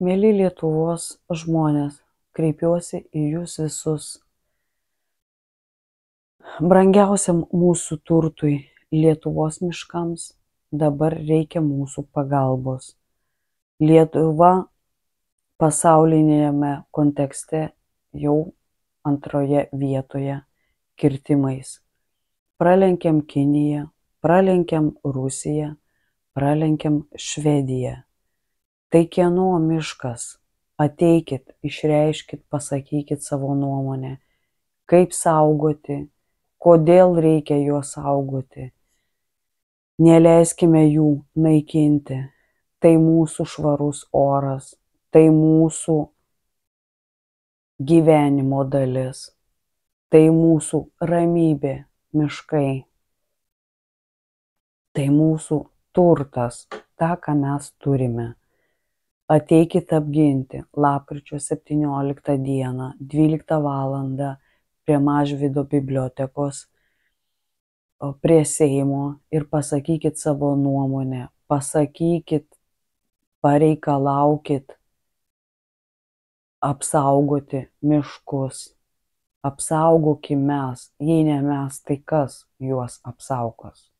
Mieli Lietuvos žmonės, kreipiuosi į jūs visus. Brangiausiam mūsų turtui, Lietuvos miškams, dabar reikia mūsų pagalbos. Lietuva pasaulinėme kontekste jau antroje vietoje kirtimais. Pralenkėm Kiniją, pralenkėm Rusiją, pralenkėm Švediją. Tai kieno miškas? Ateikit, išreiškit, pasakykit savo nuomonę. Kaip saugoti, kodėl reikia juos saugoti. Neleiskime jų naikinti. Tai mūsų švarus oras, tai mūsų gyvenimo dalis, tai mūsų ramybė, miškai. Tai mūsų turtas, tą, ką mes turime. Ateikit apginti lapkričio 17 dieną, 12 valandą prie Mažvydo bibliotekos, prie Seimo ir pasakykit savo nuomonę, pasakykit, pareikalaukit apsaugoti miškus. Apsaugokim mes, jei ne mes, tai kas juos apsaugos?